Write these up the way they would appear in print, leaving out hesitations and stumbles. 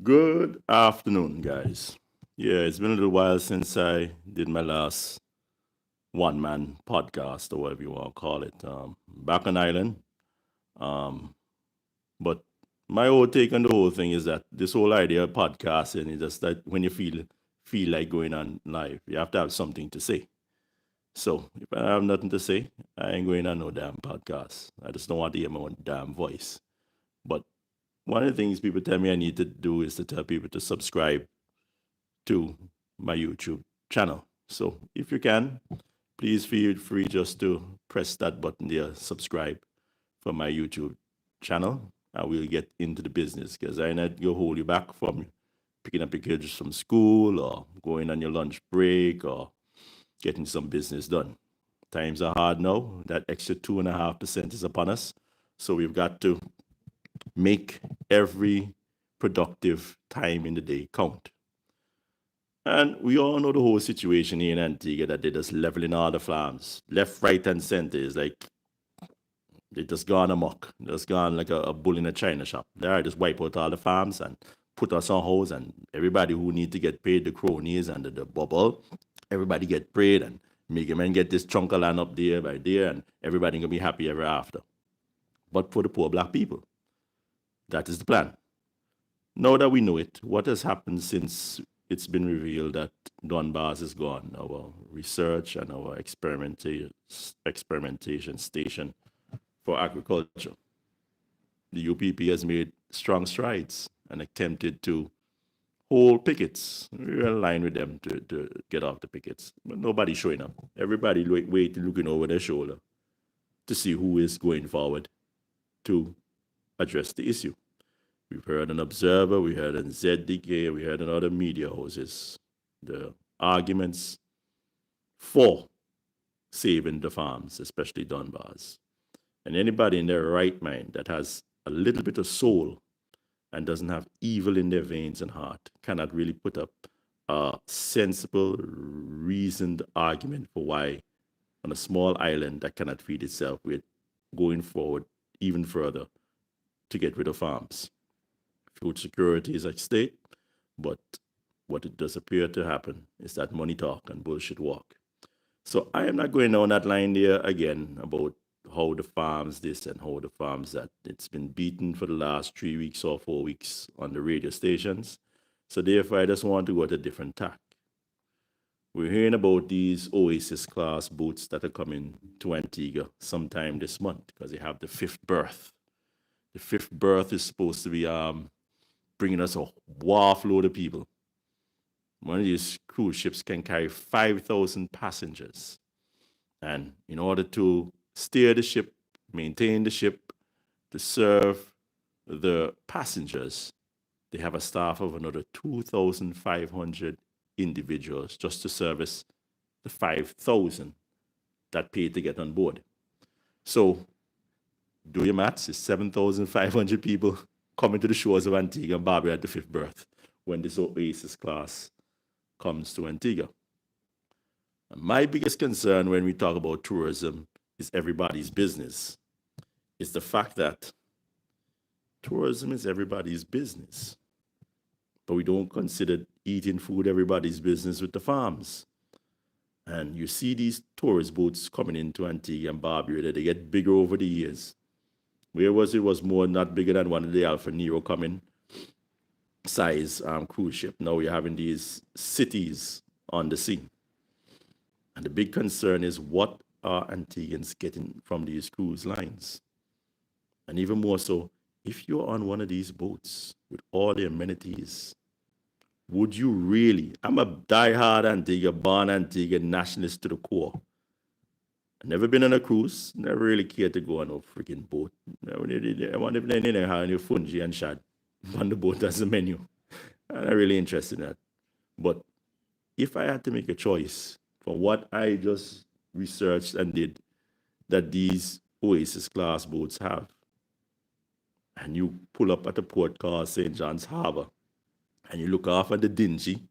Good afternoon, guys. Yeah, it's been a little while since I did my last one man podcast or whatever you want to call it. Back on island. Um, but my whole take on the whole thing is that this whole idea of podcasting is just that when you feel like going on live, you have to have something to say. So if I have nothing to say, I ain't going on no damn podcast. I just don't want to hear my own damn voice. But one of the things people tell me I need to do is to tell people to subscribe to my YouTube channel. So if you can, please feel free just to press that button there, subscribe for my YouTube channel, and we'll get into the business because I not go hold you back from picking up your kids from school or going on your lunch break or getting some business done. Times are hard now. That extra 2.5% is upon us. So we've got to make every productive time in the day count. And we all know the whole situation here in Antigua that they're just leveling all the farms. Left, right, and center is like they just gone amok. Just gone like a bull in a china shop. They just wipe out all the farms and put us on hold, and everybody who need to get paid, the cronies and the bubble, everybody get paid and make a man get this chunk of land up there by there, and everybody gonna be happy ever after. But for the poor black people, that is the plan. Now that we know it, what has happened since it's been revealed that Donbass is gone, our research and our experimentation station for agriculture? The UPP has made strong strides and attempted to hold pickets. We're in line with them to get off the pickets. But nobody's showing up. Everybody waiting, looking over their shoulder to see who is going forward to address the issue. We've heard an Observer, we heard an ZDK, we heard in other media houses the arguments for saving the farms, especially Donbass. And anybody in their right mind that has a little bit of soul and doesn't have evil in their veins and heart cannot really put up a sensible, reasoned argument for why on a small island that cannot feed itself, we're going forward even further to get rid of farms. Food security is at stake, but what it does appear to happen is that money talk and bullshit walk. So I am not going down that line there again about how the farms this and how the farms that. It's been beaten for the last 3 weeks or 4 weeks on the radio stations. So therefore, I just want to go to a different tack. We're hearing about these Oasis class boats that are coming to Antigua sometime this month because they have the fifth berth. The fifth berth is supposed to be bringing us a wharf load of people. One of these cruise ships can carry 5,000 passengers. And in order to steer the ship, maintain the ship, to serve the passengers, they have a staff of another 2,500 individuals just to service the 5,000 that paid to get on board. So do your maths, it's 7,500 people coming to the shores of Antigua and Barbuda at the fifth berth when this Oasis class comes to Antigua. And my biggest concern when we talk about tourism is everybody's business. It's the fact that tourism is everybody's business, but we don't consider eating food everybody's business with the farms. And you see these tourist boats coming into Antigua and Barbuda, they get bigger over the years. Where was it? Was more not bigger than one of the Alfa Nero coming size cruise ship. Now we're having these cities on the sea. And the big concern is what are Antiguans getting from these cruise lines? And even more so, if you're on one of these boats with all the amenities, would you really? I'm a die-hard Antigua, born Antigua nationalist to the core. I've never been on a cruise, never really cared to go on a freaking boat. I want to have your fungi and shad on the boat as a menu. I'm not really interested in that. But if I had to make a choice for what I just researched and did that these Oasis class boats have, and you pull up at a port called St. John's Harbor, and you look off at the dingy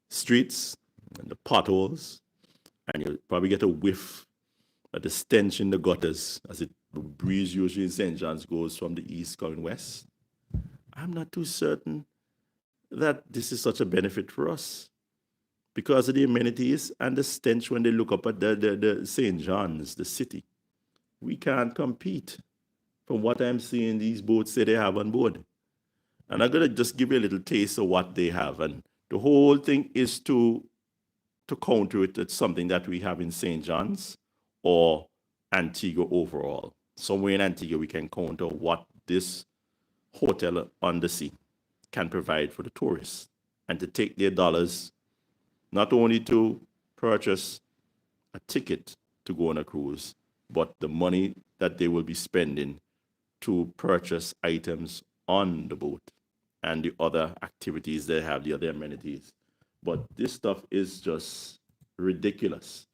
streets and the potholes, and you'll probably get a whiff of the stench in the gutters as the breeze usually in St. John's goes from the east going west. I'm not too certain that this is such a benefit for us because of the amenities and the stench when they look up at the St. John's, the city. We can't compete from what I'm seeing these boats say they have on board. And I'm gonna just give you a little taste of what they have. And the whole thing is to counter it at something that we have in St. John's or Antigua overall. Somewhere in Antigua, we can counter what this hotel on the sea can provide for the tourists and to take their dollars not only to purchase a ticket to go on a cruise, but the money that they will be spending to purchase items on the boat and the other activities they have, the other amenities. But this stuff is just ridiculous.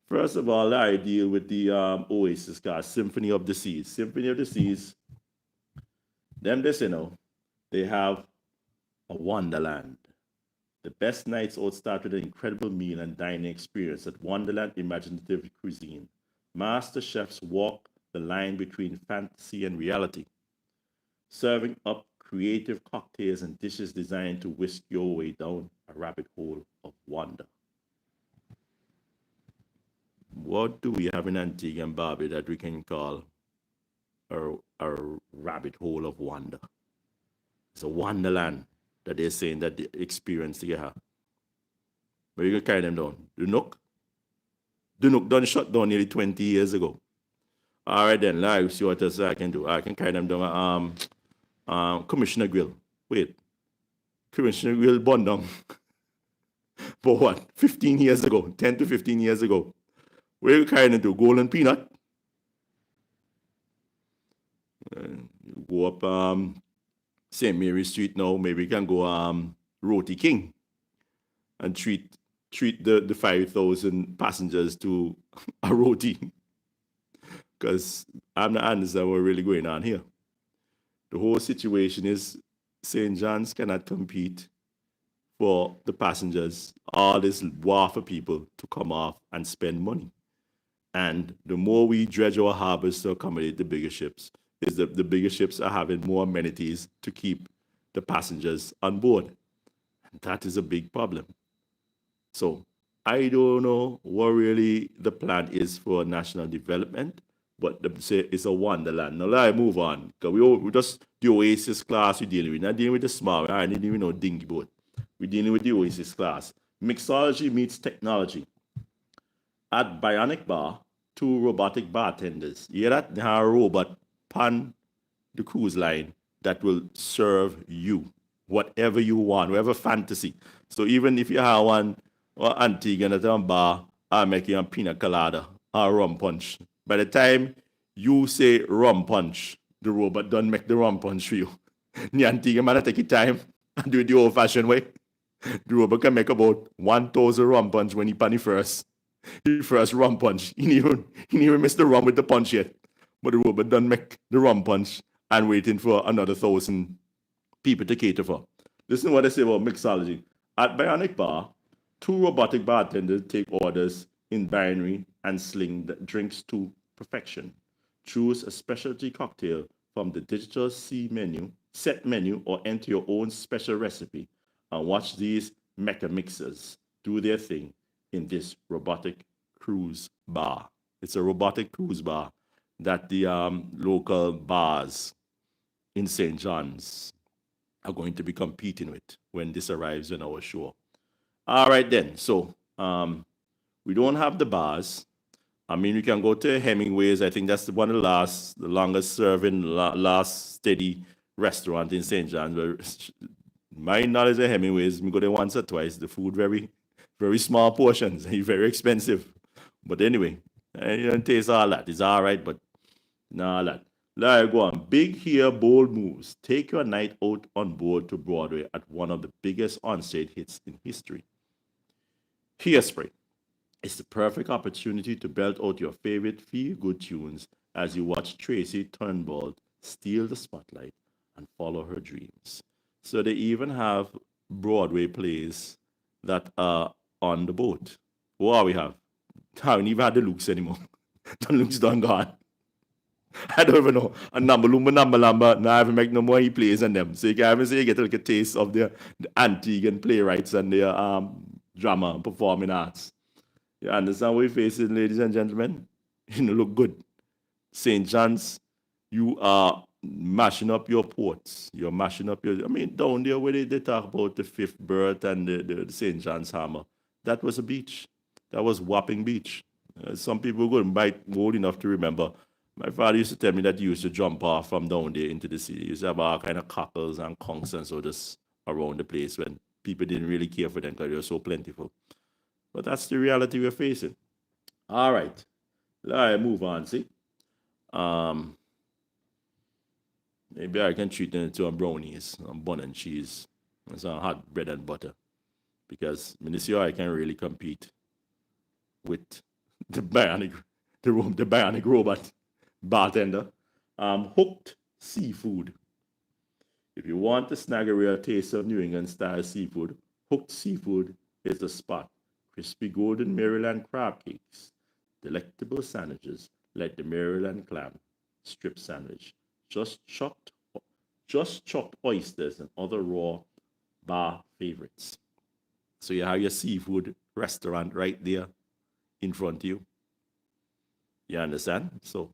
First of all, I deal with the Oasis card, Symphony of the Seas. Symphony of the Seas, them this, they have a wonderland. The best nights out start with an incredible meal and dining experience at Wonderland Imaginative Cuisine. Master chefs walk the line between fantasy and reality, serving up creative cocktails and dishes designed to whisk your way down a rabbit hole of wonder. What do we have in Antigua and Barbuda that we can call a rabbit hole of wonder? It's a wonderland that they're saying that the experience they have. Where you can carry them down? The Nook? The Nook done shut down nearly 20 years ago. All right then, let's see what else I can do. I can carry them down Commissioner Grill. Wait. Commissioner Grill burned down. For what? 15 years ago. 10 to 15 years ago. Where you carrying them to? Golden Peanut? You go up St. Mary Street now. Maybe you can go Roti King and treat the 5,000 passengers to a roti. Because I'm not understanding what's really going on here. The whole situation is St. John's cannot compete for the passengers, all this war for people to come off and spend money. And the more we dredge our harbors to accommodate the bigger ships, is that the bigger ships are having more amenities to keep the passengers on board. And that is a big problem. So I don't know what really the plan is for national development, but they say it's a wonderland. Now let's move on. Because we just the Oasis class we're dealing with. Not dealing with the small, I didn't even know dinghy boat. We're dealing with the Oasis class. Mixology meets technology. At Bionic Bar, 2 robotic bartenders. You hear that? They have a robot pan the cruise line that will serve you whatever you want, whatever fantasy. So even if you have one or Antigua at a bar, I'll make you a pina colada or rum punch. By the time you say rum punch, the robot done make the rum punch for you. The Antigua man take your time and do it the old-fashioned way. The robot can make about 1,000 rum punch when he pan the first rum punch. He didn't even miss the rum with the punch yet. But the robot done make the rum punch and waiting for another 1,000 people to cater for. Listen to what they say about mixology. At Bionic Bar, 2 robotic bartenders take orders in binary and sling the drinks to perfection. Choose a specialty cocktail from the digital set menu, or enter your own special recipe and watch these mecha mixers do their thing in this robotic cruise bar. It's a robotic cruise bar that the local bars in St. John's are going to be competing with when this arrives on our shore. All right then, so we don't have the bars. I mean, we can go to Hemingway's. I think that's one of the longest serving, last steady restaurant in St. John's. Where my knowledge of Hemingway's, we go there once or twice. The food very, very small portions, very expensive. But anyway, you don't taste all that. It's all right, but not that. Let go on. Big here, bold moves. Take your night out on board to Broadway at one of the biggest on-stage hits in history. Hairspray. It's the perfect opportunity to belt out your favorite feel-good tunes as you watch Tracy Turnbull steal the spotlight and follow her dreams. So they even have Broadway plays that are on the boat. What we have? I haven't even had the Luke's anymore. The Luke's done gone. I don't even know. A number, lumba, number. Now I haven't make no more he plays than them. So you can even say you get like a taste of the Antiguan playwrights and their drama and performing arts. You understand what you're facing, ladies and gentlemen? You know, look good. St. John's, you are mashing up your ports. You're mashing up your. I mean, down there where they talk about the Fifth Birth and the St. John's Hammer, that was a beach. That was Wapping Beach. Some people wouldn't bite old enough to remember. My father used to tell me that he used to jump off from down there into the sea. He used to have all kind of cockles and conchs and so just around the place when people didn't really care for them because they were so plentiful. But that's the reality we're facing. All right. Let's move on, see? Um, Maybe I can treat them to a brownies, bun and cheese, and some hot bread and butter. Because this year I can really compete with the bionic robot bartender. Hooked seafood. If you want to snag a real taste of New England style seafood, Hooked Seafood is the spot. Crispy golden Maryland crab cakes, delectable sandwiches like the Maryland clam strip sandwich, just chopped, just chopped oysters and other raw bar favorites. So you have your seafood restaurant right there in front of you. You understand? So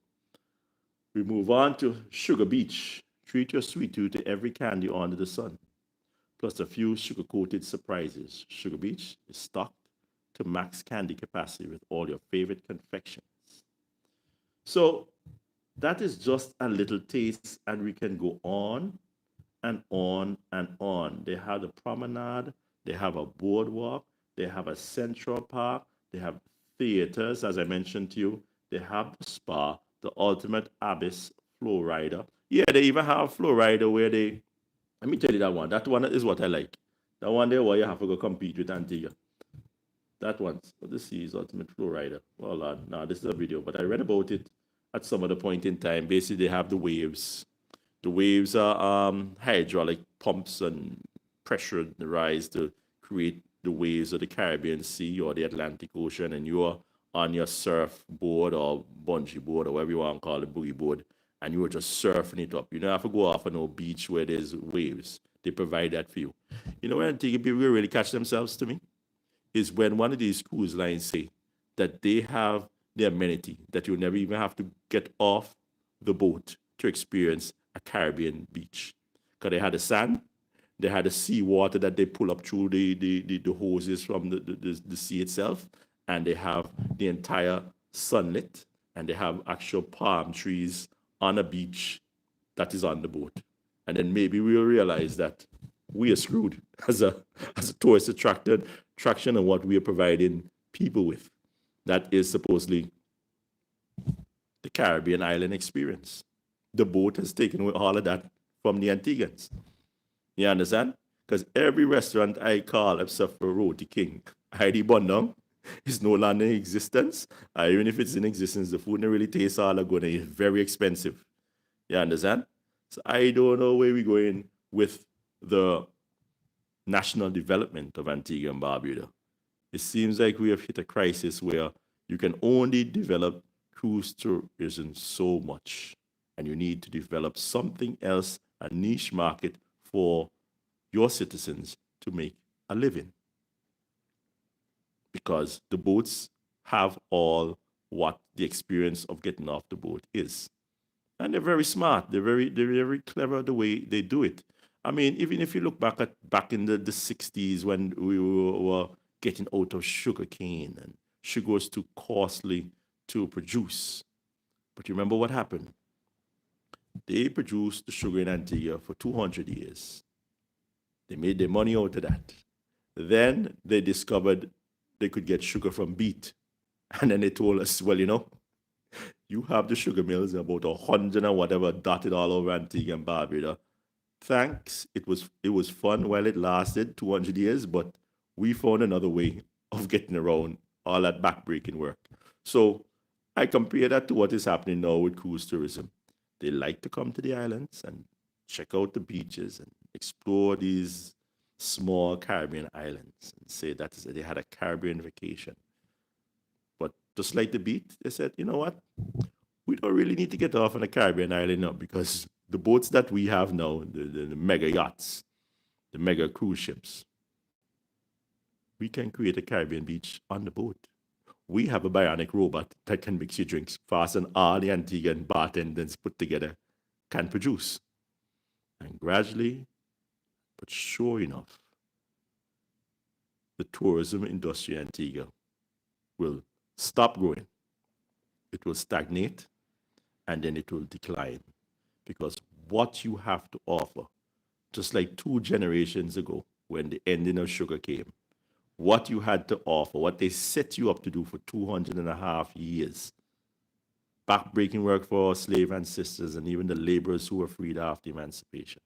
we move on to Sugar Beach. Treat your sweet tooth to every candy under the sun, plus a few sugar-coated surprises. Sugar Beach is stocked to max candy capacity with all your favorite confections. So that is just a little taste, and we can go on and on and on. They have the promenade, they have a boardwalk, they have a central park, they have theaters, as I mentioned to you, they have the spa, the ultimate abyss flow rider. Yeah, they even have flow rider where they, let me tell you that one. That one is what I like. That one there where you have to go compete with Antigua. That one. What this is ultimate flow rider. Well, now this is a video, but I read about it at some other point in time. Basically, they have the waves. The waves are hydraulic pumps and pressure rise to create the waves of the Caribbean Sea or the Atlantic Ocean, and you're on your surfboard or bungee board or whatever you want to call it, boogie board, and you are just surfing it up. You don't have to go off on no beach where there's waves. They provide that for you. You know when I think people really catch themselves to me? Is when one of these cruise lines say that they have the amenity that you'll never even have to get off the boat to experience a Caribbean beach. Because they had the sand, they had the sea water that they pull up through the hoses from the sea itself, and they have the entire sunlit, and they have actual palm trees on a beach that is on the boat. And then maybe we'll realize that we are screwed as a tourist attraction and what we are providing people with. That is supposedly the Caribbean island experience. The boat has taken away all of that from the Antiguans. You understand? Because every restaurant I call, except for Roti King, Heidi Bundong, is no longer in existence. Even if it's in existence, the food don't really taste all good and it's very expensive. You understand? So I don't know where we're going with the national development of Antigua and Barbuda. It seems like we have hit a crisis where you can only develop cruise tourism so much, and you need to develop something else, a niche market for your citizens to make a living. Because the boats have all what the experience of getting off the boat is. And they're very smart. They're very clever the way they do it. I mean, even if you look back in the 60s when we were getting out of sugar cane and sugar was too costly to produce. But you remember what happened? They produced the sugar in Antigua for 200 years. They made their money out of that. Then they discovered they could get sugar from beet. And then they told us, well, you have the sugar mills, about 100 and whatever dotted all over Antigua and Barbuda. Thanks. It was fun while it lasted, 200 years, but we found another way of getting around all that backbreaking work. So I compare that to what is happening now with cruise tourism. They like to come to the islands and check out the beaches and explore these small Caribbean islands and say that they had a Caribbean vacation. But just like the beat, they said, you know what? We don't really need to get off on a Caribbean island now because the boats that we have now, the mega yachts, the mega cruise ships, we can create a Caribbean beach on the boat. We have a bionic robot that can mix your drinks fast and all the Antiguan bartenders put together can produce. And gradually, but sure enough, the tourism industry in Antigua will stop growing. It will stagnate and then it will decline because what you have to offer, just like 2 generations ago when the ending of sugar came, what you had to offer, what they set you up to do for 200 and a half years, backbreaking work for our slave ancestors and even the laborers who were freed after emancipation.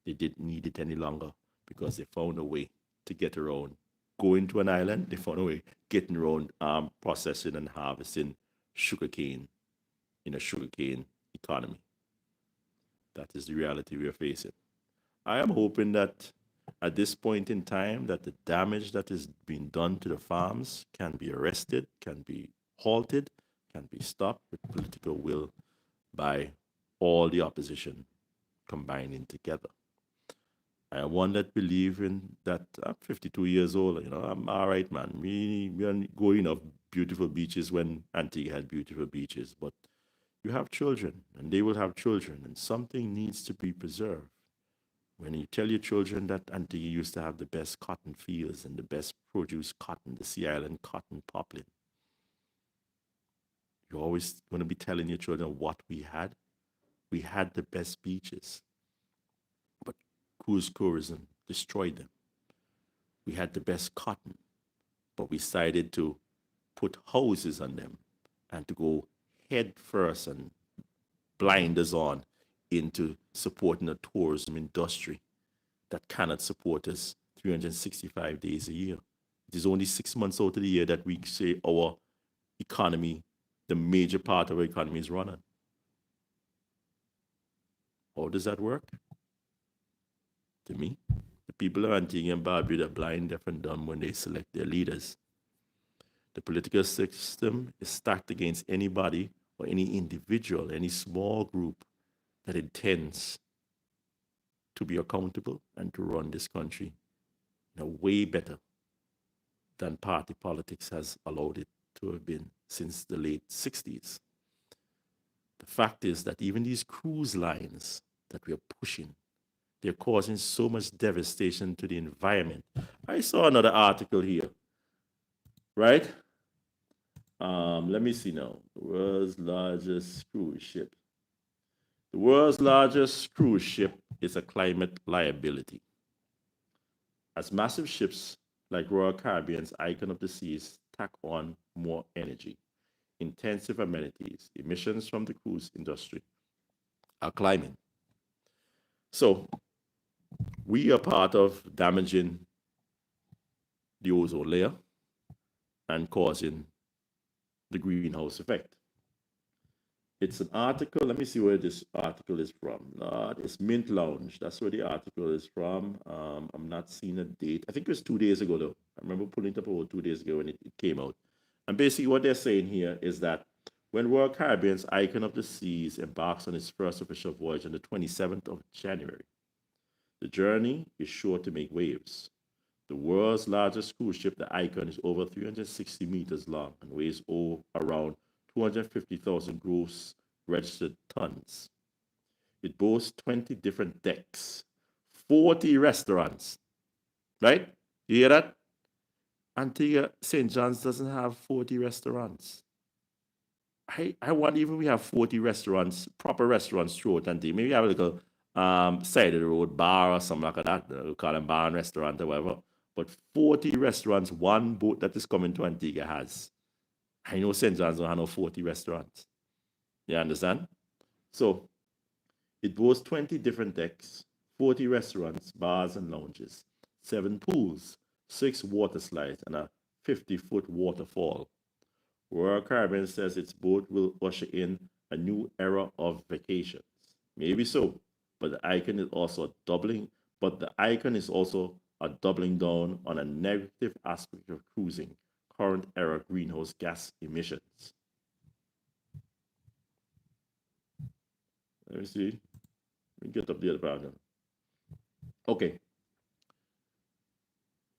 They didn't need it any longer because they found a way to get around going to an island. They found a way getting around processing and harvesting sugarcane in a sugarcane economy. That is the reality we are facing. I am hoping that at this point in time that the damage that is being done to the farms can be arrested, can be halted, can be stopped with political will by all the opposition combining together. I am one that believe in that. I'm 52 years old. I'm all right, man. We are going off beautiful beaches when Antigua had beautiful beaches, but you have children, and they will have children, and something needs to be preserved. When you tell your children that Antigua used to have the best cotton fields and the best produce cotton, the Sea Island cotton poplin, you're always going to be telling your children what we had. We had the best beaches, but cruise tourism destroyed them. We had the best cotton, but we decided to put houses on them and to go head first and blind us on into supporting a tourism industry that cannot support us 365 days a year. It is only 6 months out of the year that we say our economy, the major part of our economy is running. How does that work? To me, the people of Antigua and Barbuda are blind, deaf, and dumb when they select their leaders. The political system is stacked against anybody or any individual, any small group that intends to be accountable and to run this country in a way better than party politics has allowed it to have been since the late 60s. The fact is that even these cruise lines that we are pushing, they're causing so much devastation to the environment. I saw another article here, right? Let me see now. The world's largest cruise ship. The world's largest cruise ship is a climate liability. As massive ships like Royal Caribbean's Icon of the Seas tack on more energy, intensive amenities, emissions from the cruise industry are climbing. So we are part of damaging the ozone layer and causing the greenhouse effect. It's an article. Let me see where this article is from. It's Mint Lounge. That's where the article is from. I'm not seeing a date. I think it was 2 days ago, though. I remember pulling it up over 2 days ago when it came out. And basically, what they're saying here is that when Royal Caribbean's Icon of the Seas embarks on its first official voyage on the 27th of January, the journey is sure to make waves. The world's largest cruise ship, the Icon, is over 360 meters long and weighs around 250,000 gross registered tons. It boasts 20 different decks, 40 restaurants, right? You hear that? Antigua St. John's doesn't have 40 restaurants. I want even we have 40 restaurants, proper restaurants throughout Antigua. Maybe have a little side of the road bar or something like that. We call them bar and restaurant or whatever. But 40 restaurants, one boat that is coming to Antigua has. I know St. John's don't have no 40 restaurants. You understand? So it boasts 20 different decks, 40 restaurants, bars, and lounges, 7 pools, 6 water slides, and a 50-foot waterfall. Royal Caribbean says its boat will usher in a new era of vacations. Maybe so, but the Icon is also doubling down on a negative aspect of cruising, current era greenhouse gas emissions. Let me see. Let me get up the other paragraph. Okay.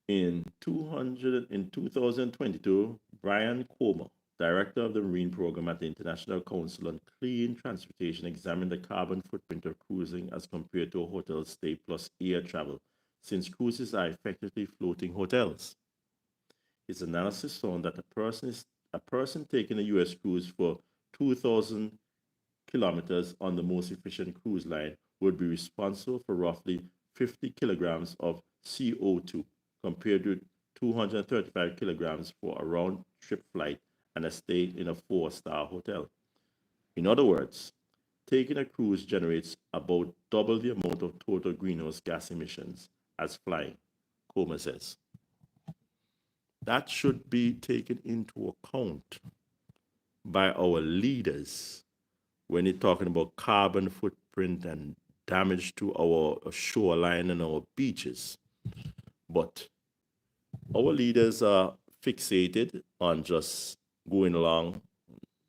In 2022, Brian Comer, director of the Marine Program at the International Council on Clean Transportation, examined the carbon footprint of cruising as compared to a hotel stay plus air travel, since cruises are effectively floating hotels. His analysis found that a person taking a U.S. cruise for 2,000 kilometers on the most efficient cruise line would be responsible for roughly 50 kilograms of CO2 compared to 235 kilograms for a round trip flight and a stay in a 4-star hotel. In other words, taking a cruise generates about double the amount of total greenhouse gas emissions as flying, Comer says. That should be taken into account by our leaders when they're talking about carbon footprint and damage to our shoreline and our beaches. But our leaders are fixated on just going along,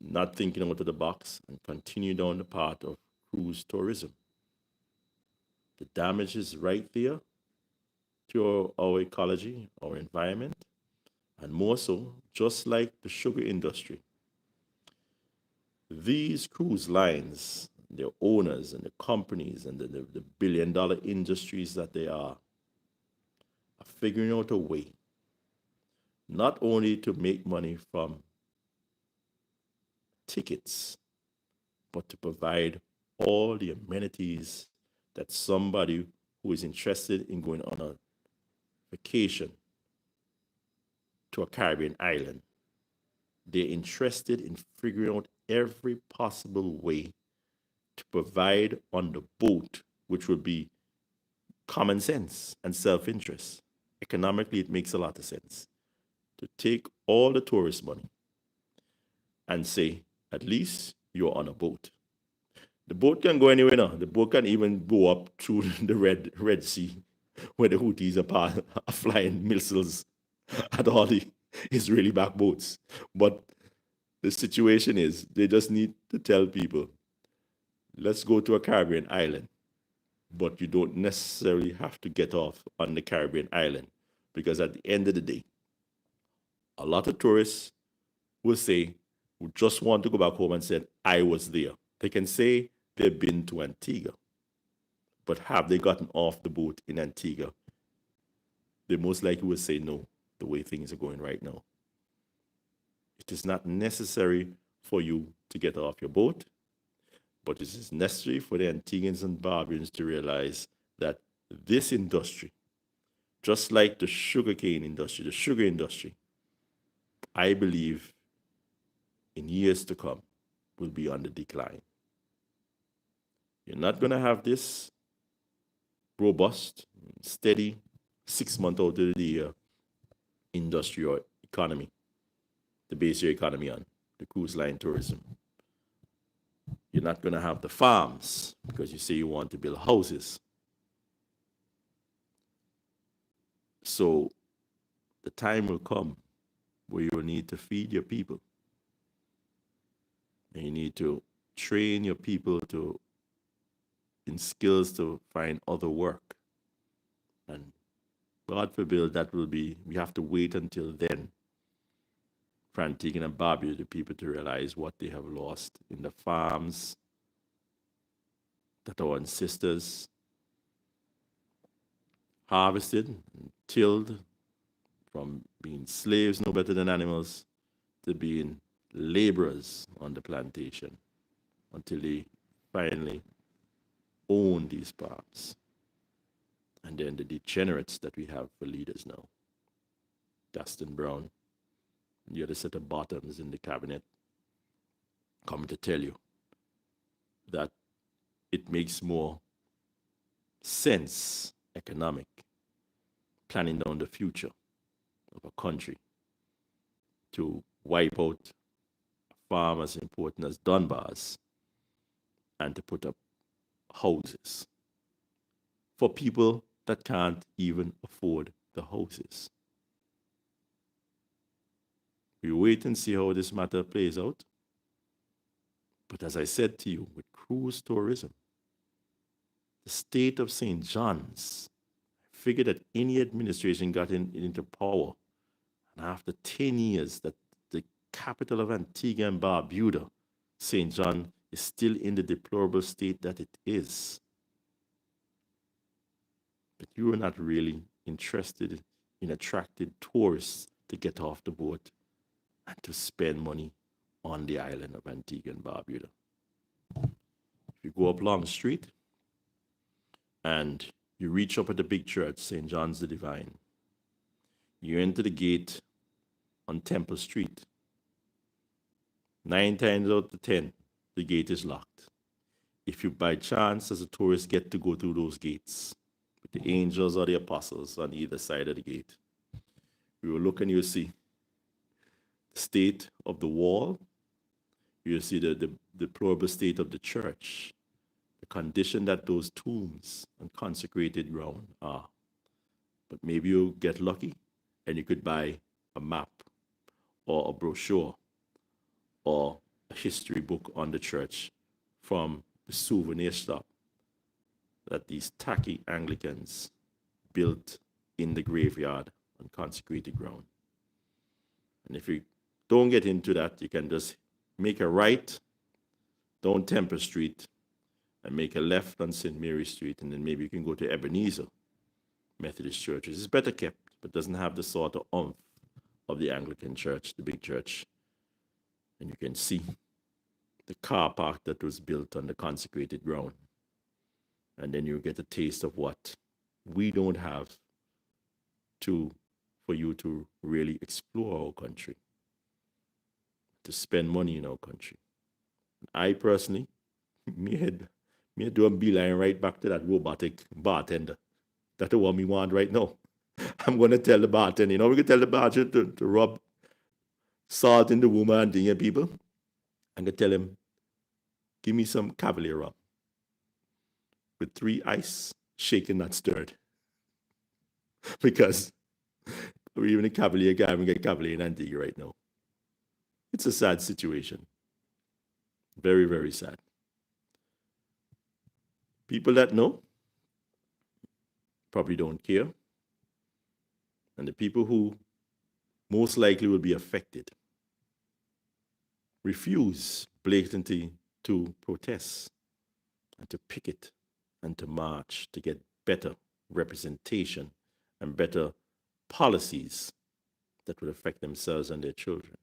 not thinking out of the box, and continue down the path of cruise tourism. The damage is right there to our ecology, our environment, and more so, just like the sugar industry. These cruise lines, their owners and the companies and the billion-dollar industries that they are figuring out a way not only to make money from tickets, but to provide all the amenities that somebody who is interested in going on a vacation to a Caribbean island, they're interested in figuring out every possible way to provide on the boat, which would be common sense and self-interest. Economically, it makes a lot of sense to take all the tourist money and say, at least you're on a boat. The boat can go anywhere now. The boat can even go up through the Red Sea, where the Houthis are flying missiles at all the Israeli back boats. But the situation is, they just need to tell people, let's go to a Caribbean island. But you don't necessarily have to get off on the Caribbean island, because at the end of the day, a lot of tourists will say, who just want to go back home and say, I was there. They can say they've been to Antigua, but have they gotten off the boat in Antigua? They most likely will say no, the way things are going right now. It is not necessary for you to get off your boat, but it is necessary for the Antiguans and Barbarians to realize that this industry, just like the sugarcane industry, the sugar industry, I believe in years to come will be on the decline. You're not going to have this robust, steady, 6 month out of the year industry or economy to base your economy on, the cruise line tourism. You're not going to have the farms because you say you want to build houses. So the time will come where you will need to feed your people. And you need to train your people in skills to find other work. And God forbid that will be, we have to wait until then for Antigua and Barbuda, the people to realize what they have lost in the farms that our ancestors harvested and tilled, from being slaves no better than animals to being laborers on the plantation until they finally own these farms. And then the degenerates that we have for leaders now. Dustin Brown, the other set of bottoms in the cabinet, coming to tell you that it makes more sense, economic, planning down the future of a country to wipe out a farm as important as Dunbar's and to put up houses for people that can't even afford the houses. We wait and see how this matter plays out. But as I said to you, with cruise tourism, the state of St. John's figured that any administration got into power, and after 10 years, that the capital of Antigua and Barbuda, St. John, is still in the deplorable state that it is. But you are not really interested in attracting tourists to get off the boat and to spend money on the island of Antigua and Barbuda. If you go up Long Street and you reach up at the big church, St. John's the Divine, you enter the gate on Temple Street. 9 times out of 10, the gate is locked. If you by chance as a tourist get to go through those gates with the angels or the apostles on either side of the gate, you will look and you'll see the state of the wall, you'll see the deplorable state of the church, the condition that those tombs and consecrated ground are. But maybe you'll get lucky and you could buy a map or a brochure or a history book on the church from the souvenir shop that these tacky Anglicans built in the graveyard on consecrated ground. And if you don't get into that, you can just make a right down Temple Street and make a left on St. Mary Street, and then maybe you can go to Ebenezer Methodist Church. It's better kept, but doesn't have the sort of oomph of the Anglican Church, the big church. And you can see the car park that was built on the consecrated ground. And then you get a taste of what we don't have for you to really explore our country, to spend money in our country. I personally, me do a beeline right back to that robotic bartender. That's the one we want right now. I'm going to tell the bartender, we can tell the bartender to rub salt in the woman and thing, people. I'm going to tell him, give me some Cavalier rum with 3 ice, shaken, not stirred. Because we're even a Cavalier guy, we get Cavalier in Antigua right now. It's a sad situation. Very, very sad. People that know probably don't care. And the people who most likely will be affected refuse blatantly to protest and to picket and to march to get better representation and better policies that would affect themselves and their children.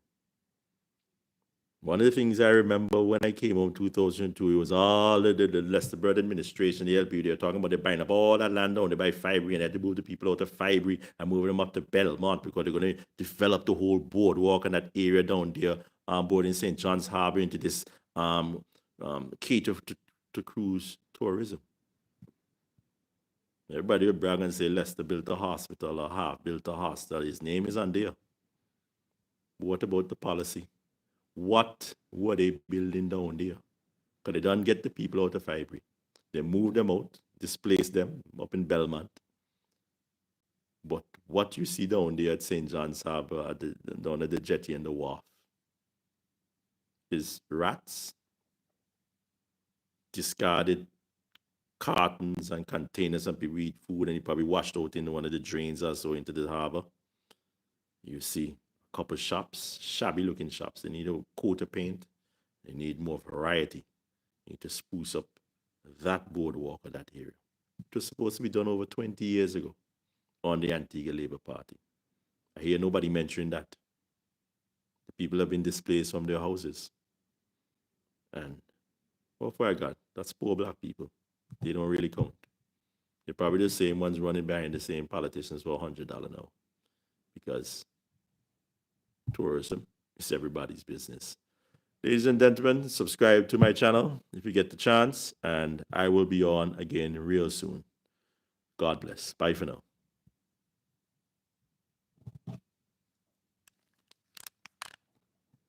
One of the things I remember when I came home in 2002, it was all the Lester Bird administration, the LP, they were talking about they're buying up all that land down, they buy Fibre, and they had to move the people out of Fibre and move them up to Belmont because they're going to develop the whole boardwalk and that area down there, board in St. John's Harbor into this cater to cruise tourism. Everybody would brag and say Lester built a hospital or half built a hostel. His name is on there. What about the policy? What were they building down there? Because they don't get the people out of Fibre. They move them out, displace them up in Belmont. But what you see down there at St. John's Harbor, down at the jetty and the wharf, is rats, discarded cartons and containers, and people eat food, and it probably washed out in one of the drains or so into the harbor. You see a couple shops, shabby looking shops. They need a coat of paint. They need more variety. They need to spruce up that boardwalk or that area. It was supposed to be done over 20 years ago on the Antigua Labour Party. I hear nobody mentioning that. The people have been displaced from their houses. And, oh, for God, that's poor black people. They don't really count. They're probably the same ones running behind the same politicians for $100 now. Because tourism is everybody's business. Ladies and gentlemen, subscribe to my channel if you get the chance, and I will be on again real soon. God bless. Bye for now.